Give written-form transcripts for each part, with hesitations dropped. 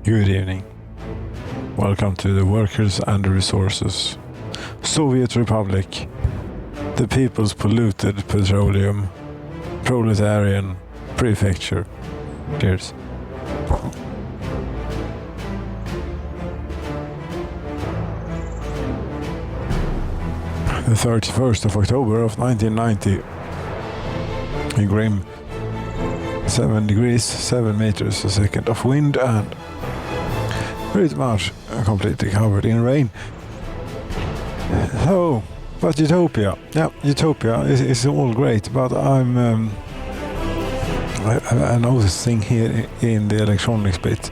Good evening. Welcome to the Workers and the Resources. Soviet Republic. The People's Polluted Petroleum. Proletarian. Prefecture. Cheers. The 31st of October of 1990. In grim 7 degrees, 7 meters a second of wind and pretty much completely covered in rain. So, but Utopia. Yeah, Utopia is all great, but I noticed thing here in the electronics bit.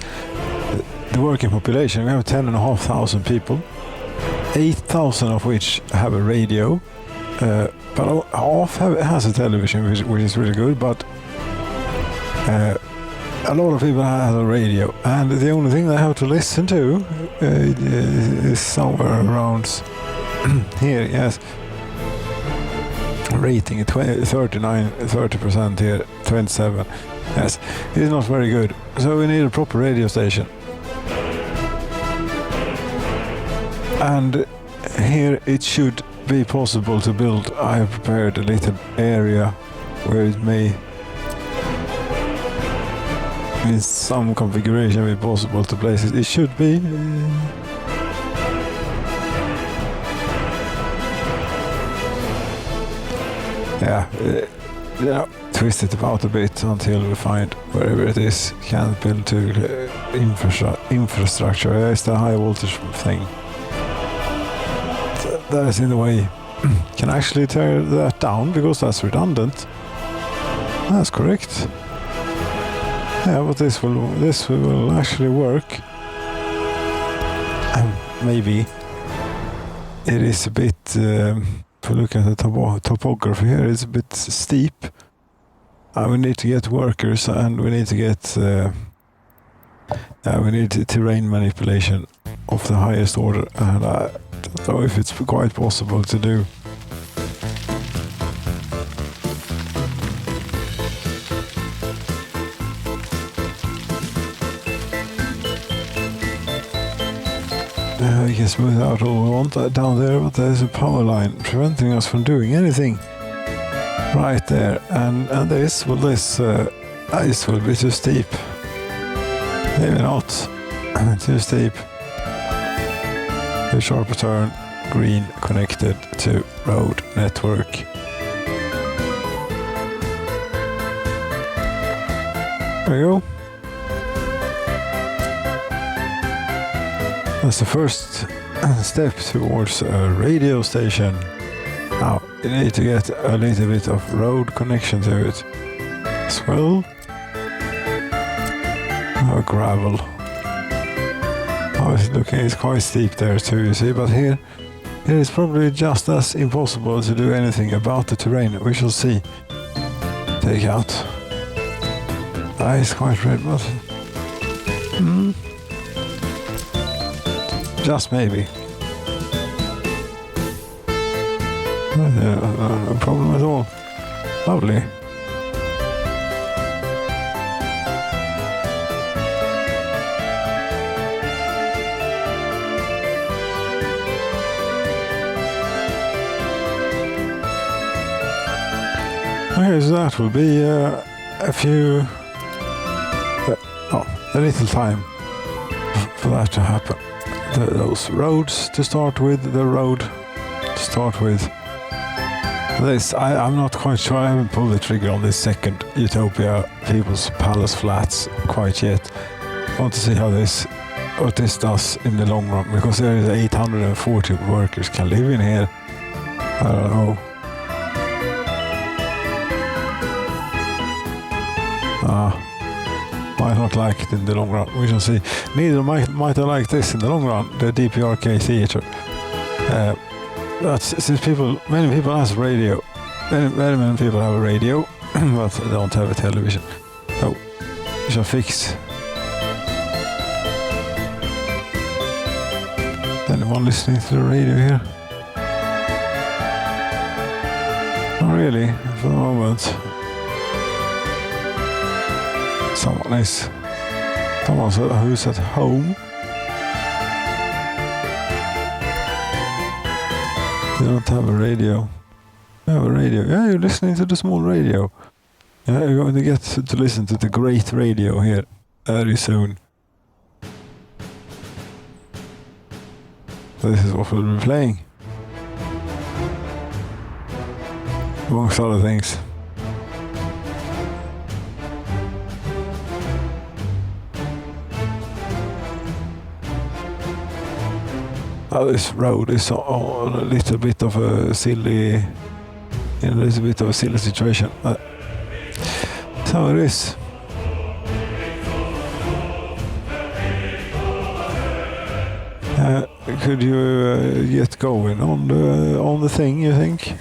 The working population, we have 10,500 people, 8,000 of which have a radio, but half has a television, which is really good, but a lot of people have a radio, and the only thing they have to listen to is somewhere around here, yes. Rating 30% here, 27. Yes, it's not very good. So we need a proper radio station. And here it should be possible to build. I have prepared a little area where it may, in some configuration, be possible to place it. It should be. Twist it about a bit until we find wherever it is can build to infrastructure. It's the high voltage thing. That is in the way. Can actually tear that down because that's redundant. That's correct. Yeah, but this will actually work. Maybe it is a bit. If you look at the topography here, it's a bit steep. We need to get workers, and we need to get. We need terrain manipulation of the highest order, and I don't know if it's quite possible to do. We can smooth out all we want down there, but there's a power line preventing us from doing anything right there. And this will be too steep. Maybe not. Too steep. A sharper turn, green connected to road network. There you go. That's the first step towards a radio station. Now, you need to get a little bit of road connection to it as well. Gravel. It's looking, it's quite steep there too, you see, but here it is probably just as impossible to do anything about the terrain. We shall see. Take out. It's quite red, but just maybe. No problem at all. Lovely. Okay, so that will be a little time for that to happen. Those roads to start with, this, I'm not quite sure. I haven't pulled the trigger on this second Utopia People's Palace Flats quite yet. I want to see what this does in the long run, because there is 840 workers can live in here. I don't know. Might not like it in the long run. We shall see. Neither might I like this in the long run, the DPRK theatre. But since many people have radio, many people have a radio, but they don't have a television. So we shall fix. Anyone listening to the radio here? Not really, for the moment. Someone is. Someone who's at home. You don't have a radio. You have a radio. Yeah, you're listening to the small radio. Yeah, you're going to get to listen to the great radio here very soon. This is what we'll be playing. Amongst other things. This road is on a little bit of a silly situation. So it is. Could you get going on the thing, you think?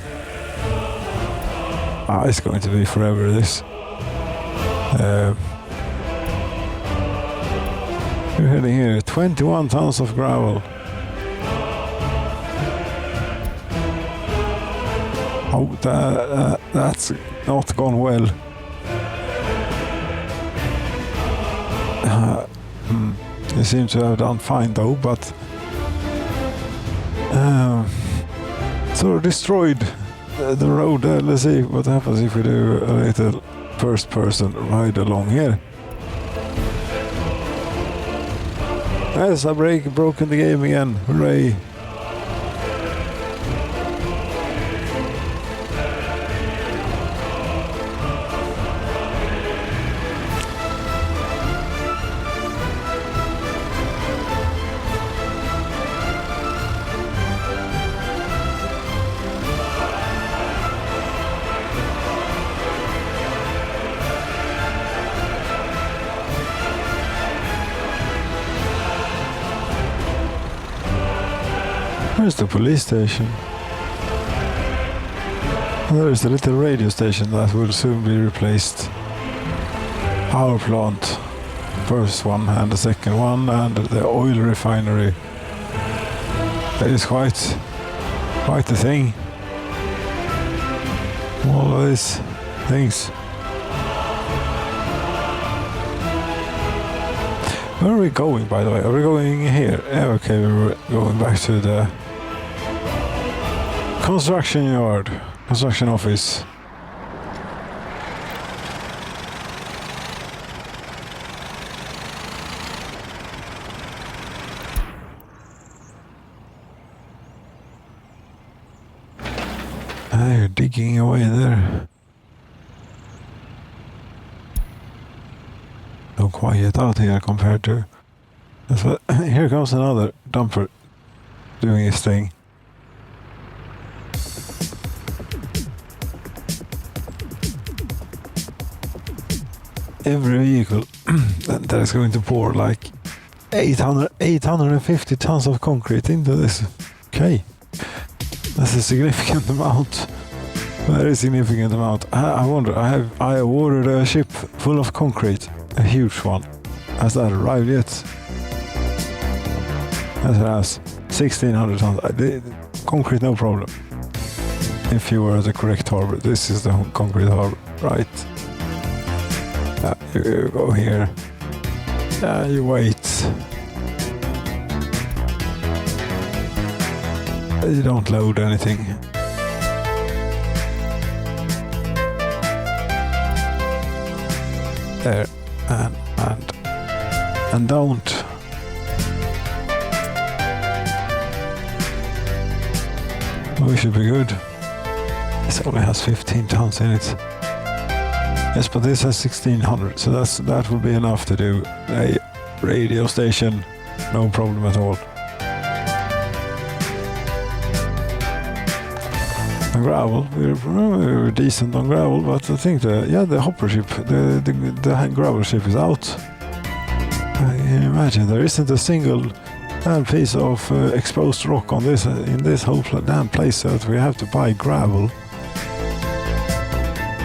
It's going to be forever, this. We're heading here, 21 tons of gravel. Oh, that's not gone well. They seem to have done fine though, but sort of destroyed the road. Let's see what happens if we do a little first-person ride along here. Yes, I broken the game again. Hooray! Where's the police station? There is the little radio station that will soon be replaced. Power plant. First one and the second one, and the oil refinery. That is quite the thing. All of these things. Where are we going, by the way? Are we going here? Yeah, okay, we're going back to the construction yard, construction office. You're digging away there. So quiet out here compared to... Here comes another dumper doing his thing. Every vehicle that is going to pour like 850 tons of concrete into this. Okay, that's a significant amount. Very significant amount. I wonder. I ordered a ship full of concrete, a huge one. Has that arrived yet? Yes, it has. 1,600 tons. Concrete, no problem. If you were at the correct harbor, this is the concrete harbor, right? You go here. You wait. You don't load anything. There and don't. We should be good. This only has 15 tons in it. Yes, but this has 1,600, so that will be enough to do a radio station, no problem at all. And gravel, we're decent on gravel, but I think the hopper ship, the gravel ship is out. Can you imagine? There isn't a single damn piece of exposed rock on this in this whole damn place, so that we have to buy gravel.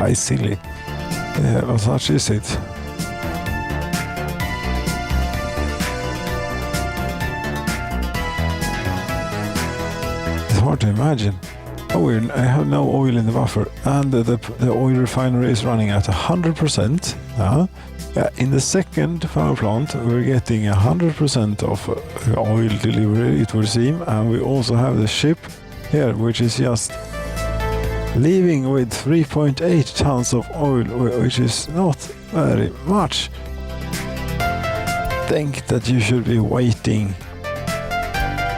It's silly. Yeah, but such is it. It's hard to imagine. I have no oil in the buffer, and the oil refinery is running at 100%. In the second power plant, we're getting 100% of oil delivery, it would seem, and we also have the ship here, which is just leaving with 3.8 tons of oil, which is not very much. Think that you should be waiting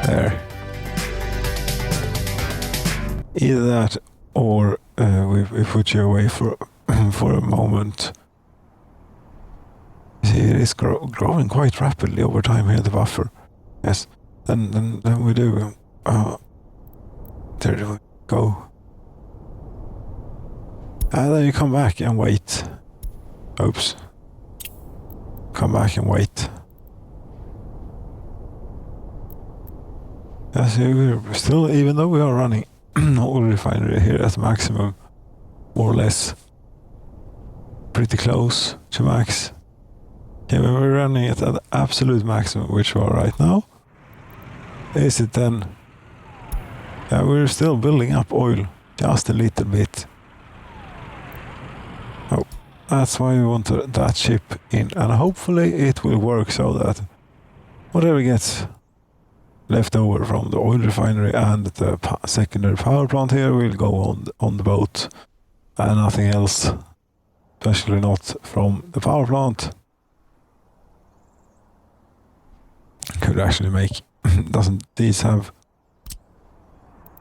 there. Either that, or we put you away for a moment. See, it is growing quite rapidly over time here, the buffer. Yes, then we do. There we go. And then you come back and wait. Oops. Come back and wait. Yes, we're still, even though we are running oil refinery here at maximum, more or less, pretty close to max. Yeah, when we're running it at the absolute maximum, which we are right now, is it then? Yeah, we're still building up oil, just a little bit. Oh, that's why we want that ship in, and hopefully it will work so that whatever gets left over from the oil refinery and the secondary power plant here will go on the boat, and nothing else, especially not from the power plant. Could actually make, doesn't these have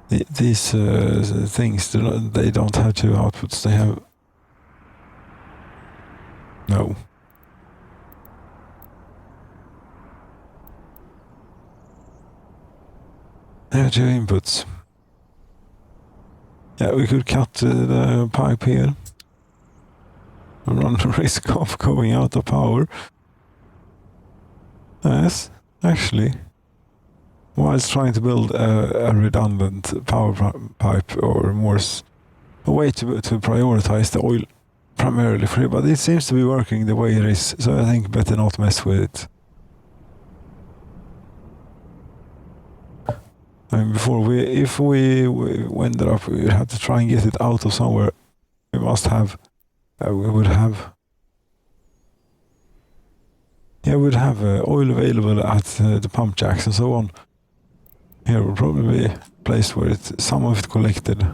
these things, they don't have two outputs, they have no. They have two inputs. Yeah, we could cut the pipe here and run the risk of going out of power. Yes, actually, whilst trying to build a redundant power pipe, or more a way to prioritize the oil primarily free, but it seems to be working the way it is, so I think better not mess with it. I mean, if we ended up, we had to try and get it out of somewhere. We must have, we'd have oil available at the pump jacks and so on. Here will probably be a place where some of it collected,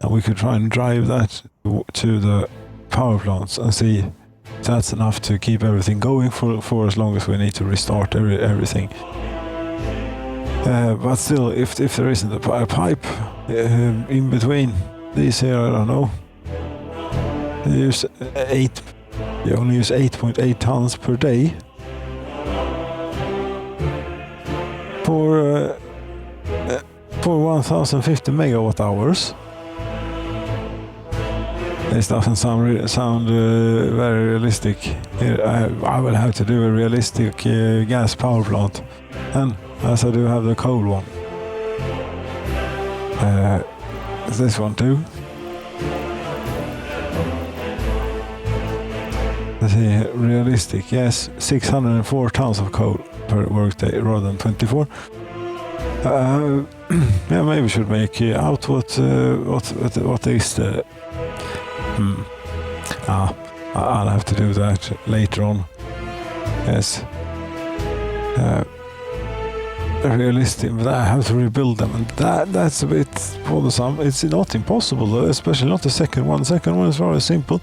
and we could try and drive that to the power plants and see if that's enough to keep everything going for as long as we need to restart everything. But still, if there isn't a pipe in between these here, I don't know. You only use 8.8 tons per day for 1,050 megawatt hours. This doesn't sound very realistic. Here, I will have to do a realistic gas power plant, and as I do have the coal one. This one too. Let's see, realistic, yes, 604 tons of coal per workday rather than 24. Yeah, maybe we should make out what is the. I'll have to do that later on. Yes. Realistic, but I have to rebuild them, and that's a bit bothersome. It's not impossible though, especially not the second one. The second one is rather simple,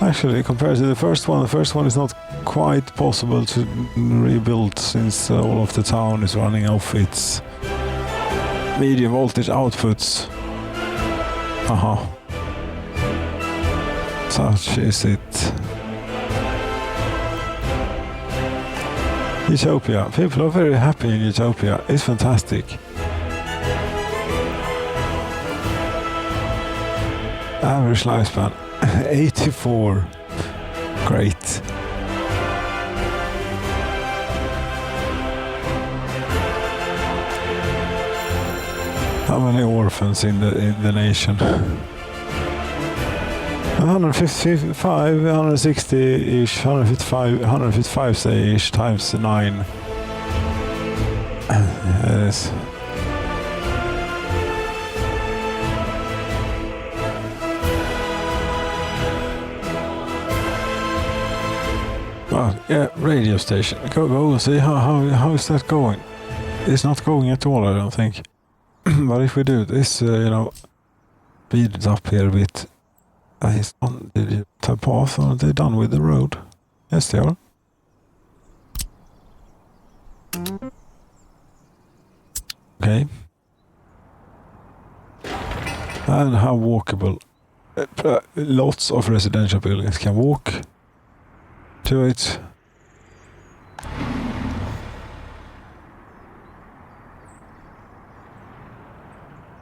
actually, compared to the first one. The first one is not quite possible to rebuild, since all of the town is running off its medium voltage outputs. Such is it. Utopia. People are very happy in Utopia. It's fantastic. Average lifespan 84. Great. How many orphans in the nation? 155, 160-ish, 155 say-ish times 9. Yes. But yeah, radio station. Go and see how is that going? It's not going at all, I don't think. But if we do this, speed it up here a bit. It's on the path, or are they done with the road? Yes, they are. Okay. And how walkable? Lots of residential buildings can walk to it.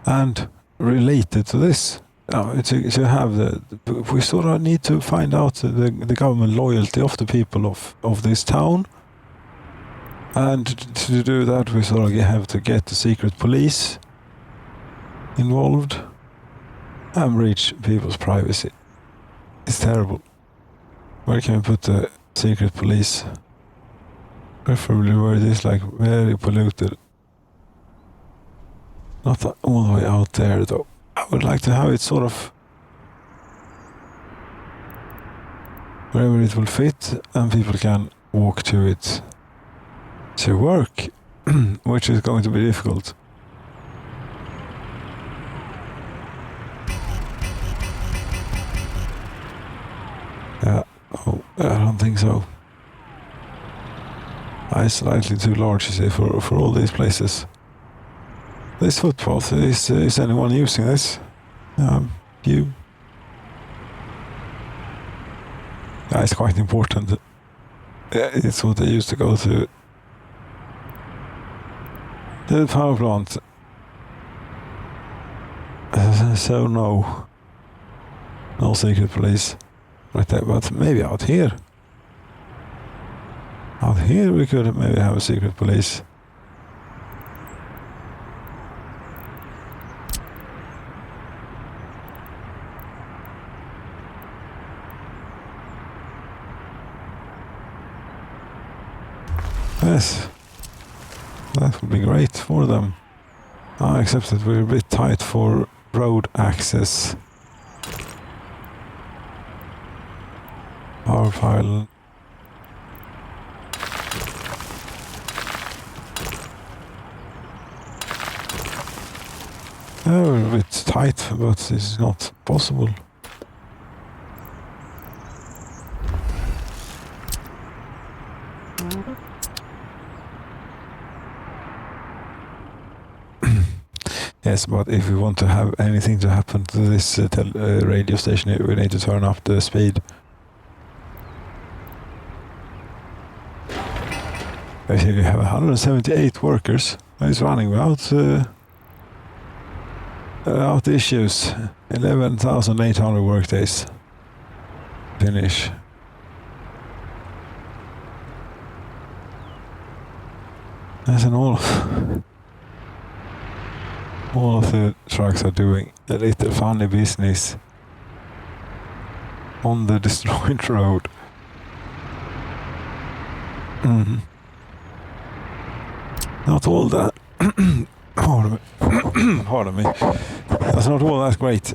And related to this, to have we sort of need to find out the government loyalty of the people of this town. And to do that, we sort of have to get the secret police involved and breach people's privacy. It's terrible. Where can we put the secret police? Preferably where it is like very polluted. Not all the way out there though. I would like to have it sort of wherever it will fit and people can walk to it to work, which is going to be difficult. Yeah, I don't think so. It's slightly too large, you see, for all these places. This footpath, is anyone using this? You? Yeah, it's quite important. It's what they used to go to. The power plant. So no secret police right there, but maybe out here. Out here we could maybe have a secret police. Yes, that would be great for them. Except that we're a bit tight for road access. Power pile. We're a bit tight, but this is not possible. Yes, but if we want to have anything to happen to this radio station, we need to turn up the speed. I see we have 178 workers. It's running without issues. 11,800 workdays. Finish. That's an all of the trucks are doing a little funny business on the destroyed road. Not all that. Pardon me. That's not all that great.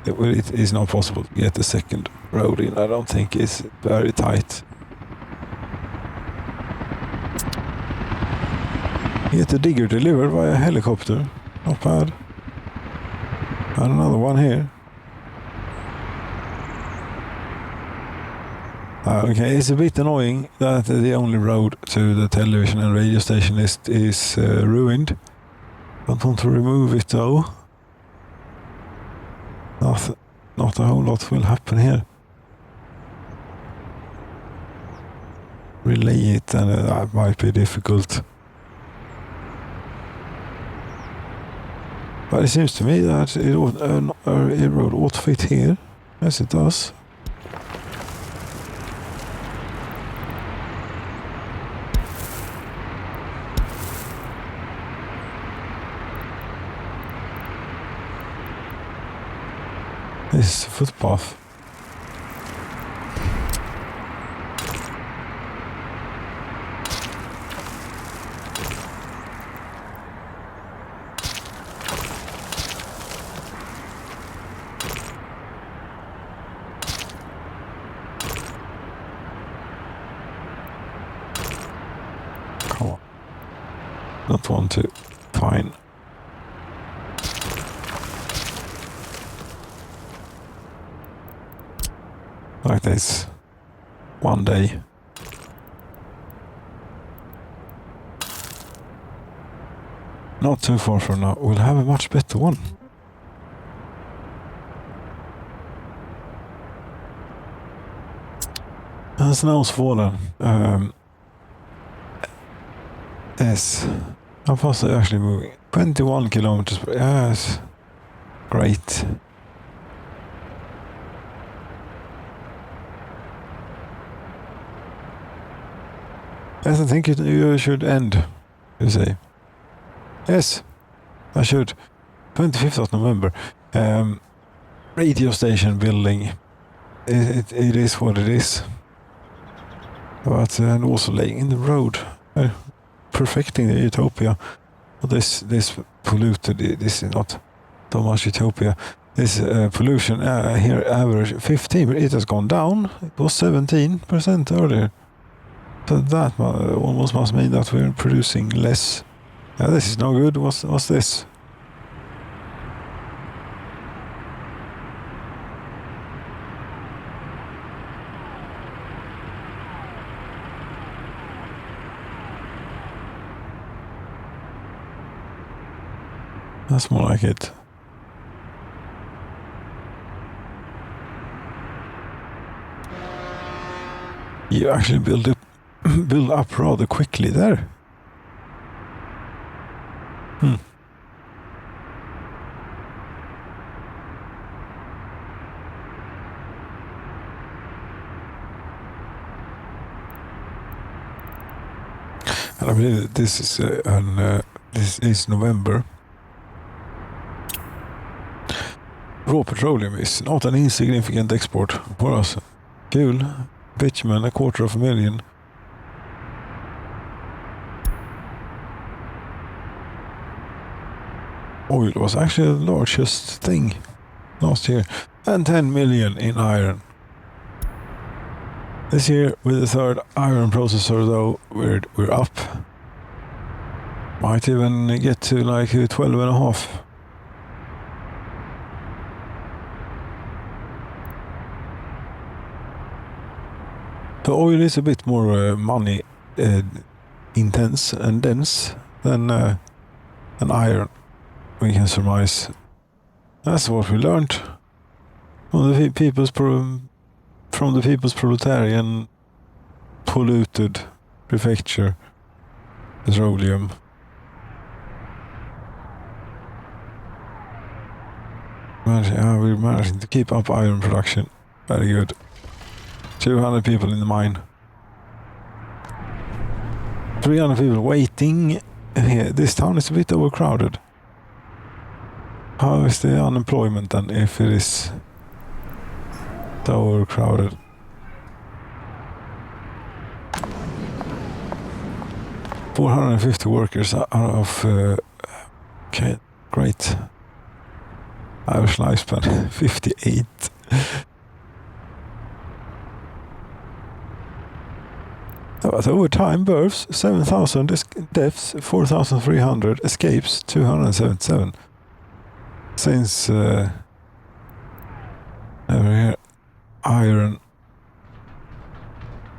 It is not possible to get the second road in. I don't think it's very tight. Get the digger delivered by a helicopter. Not bad. And another one here. Okay, it's a bit annoying that the only road to the television and radio station is ruined. Don't want to remove it though. Not a whole lot will happen here. Relay it, and that might be difficult. But it seems to me that a road ought to fit here. Yes, it does. This is a footpath. not want to. Fine. Like this. One day. Not too far from now. We'll have a much better one. And snow's fallen. Yes. How fast are they actually moving? 21 kilometers per hour. Yes. Great. Yes, I think you should end, you say. Yes, I should. 25th of November. Radio station building. It is what it is. But and also laying in the road. Perfecting the utopia. This polluted, this is not so much utopia. This pollution here average 15, but it has gone down. It was 17% earlier. So that almost must mean that we're producing less. This is no good. What's this? That's more like it. You actually build up rather quickly there. And I believe this is November. Raw petroleum is not an insignificant export for us. Cool. Bitumen, 250,000. Oil was actually the largest thing last year. And 10 million in iron. This year, with the third iron processor though, we're up. Might even get to like 12.5. The oil is a bit more money intense and dense than iron. We can surmise. That's what we learned from the people's proletarian polluted Prefecture Petroleum. We're managing to keep up iron production. Very good. 200 people in the mine. 300 people waiting here. This town is a bit overcrowded. How is the unemployment then if it is so overcrowded? $450 workers out of okay, great. Average lifespan 58. But over time, births 7,000, deaths 4,300, escapes 277. Since over here, iron.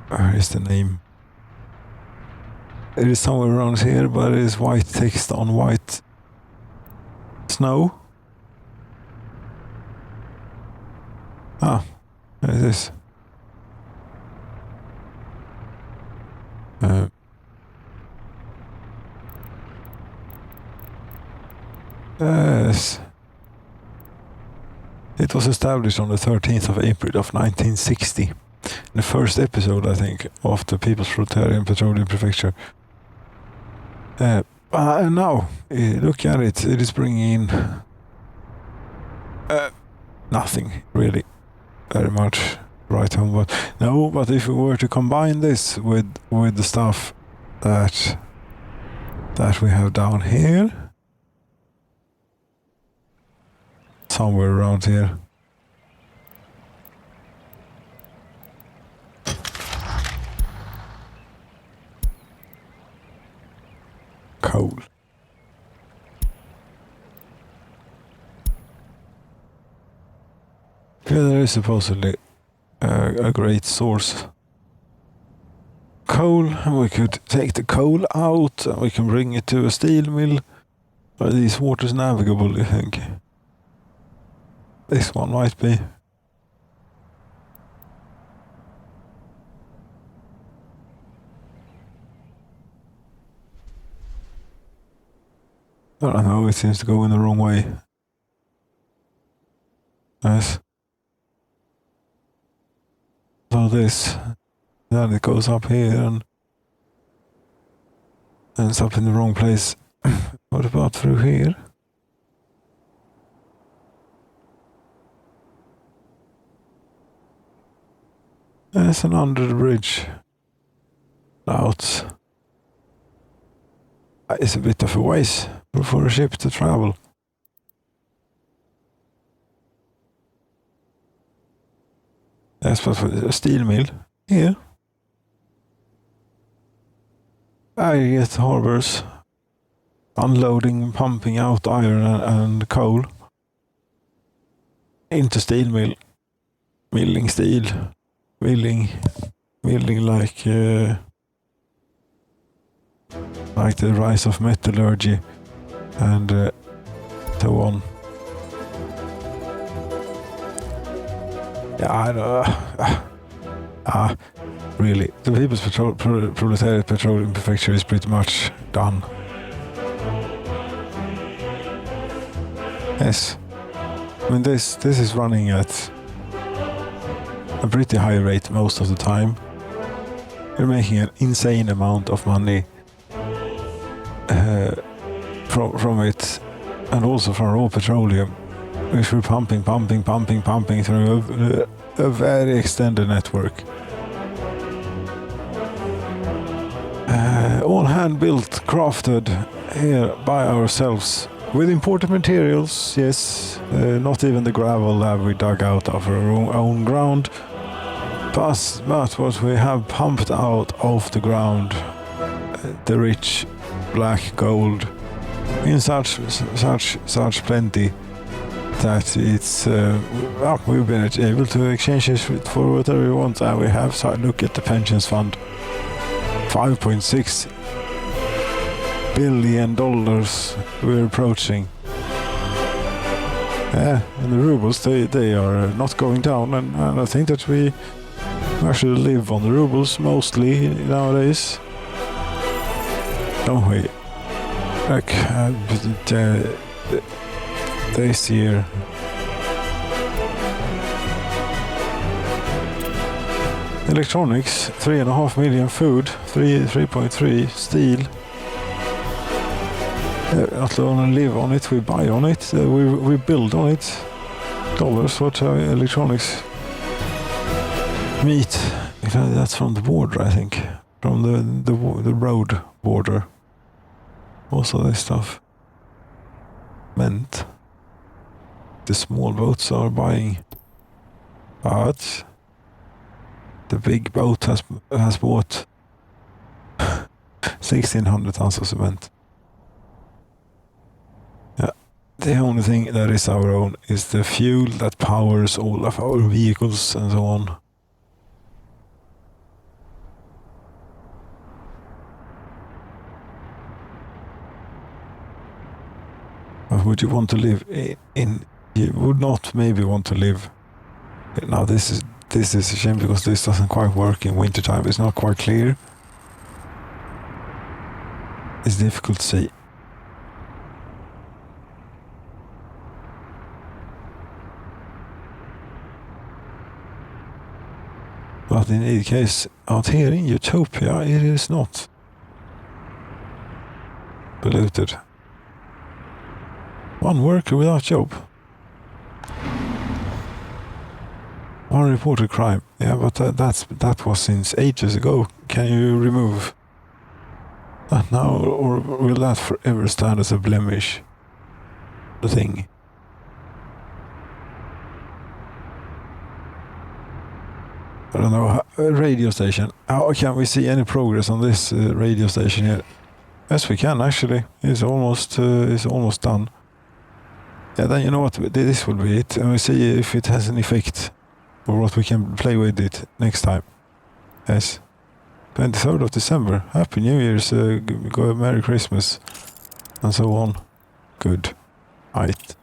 Where is the name? It is somewhere around here, but it is white text on white snow. Ah, there it is. Yes. It was established on the 13th of April of 1960. The first episode, I think, of the People's Proletarian Petroleum Prefecture. And now, look at it. It is bringing in nothing, really. Very much right home. But no, but if we were to combine this with the stuff that we have down here, somewhere around here. Coal. Yeah, there is supposedly a great source. Coal, and we could take the coal out and we can bring it to a steel mill. Are these waters navigable, do you think? This one might be. I don't know, it seems to go in the wrong way. Yes. So this, then it goes up here and ends up in the wrong place. What about through here? There's an under the bridge out. It's a bit of a ways for a ship to travel. Yes, but for a steel mill here. I get harbors unloading, pumping out iron and coal into steel mill, milling steel, milling like the rise of metallurgy and so on. Yeah, I know. Really, the People's Proletarian Petroleum Prefecture is pretty much done. Yes, I mean this is running at a pretty high rate most of the time. We're making an insane amount of money from it, and also from raw petroleum, which we're pumping through a very extended network. All hand-built, crafted here by ourselves with imported materials. Yes, not even the gravel that we dug out of our own ground, but what we have pumped out of the ground, the rich black gold, in such plenty that it's we've been able to exchange it for whatever we want, and we have. So look at the pensions fund. $5.6 billion we're approaching. Yeah, and the rubles, they are not going down, and I think that we actually live on the rubles mostly nowadays, don't we? Like this year. Electronics, 3.5 million. Food, 3.3. Steel, not only live on it, we buy on it, we build on it. Dollars, what electronics? Meat, that's from the border, I think, from the road border. Also this stuff. Meant the small boats are buying, but the big boat has bought 1,600 tons of cement. Yeah, the only thing that is our own is the fuel that powers all of our vehicles and so on. But would you want to live in? You would not maybe want to live. Now this is a shame because this doesn't quite work in wintertime. It's not quite clear. It's difficult to see. But in any case, out here in Utopia, it is not polluted. One worker without job. One reported crime. Yeah, but that was since ages ago. Can you remove that now, or will that forever stand as a blemish? The thing. I don't know. A radio station. How can we see any progress on this radio station here? Yes, we can actually. It's almost done. Yeah, then you know what, this will be it, and we'll see if it has an effect, or what we can play with it next time. Yes. 23rd of December. Happy New Year's, Merry Christmas, and so on. Good. Right.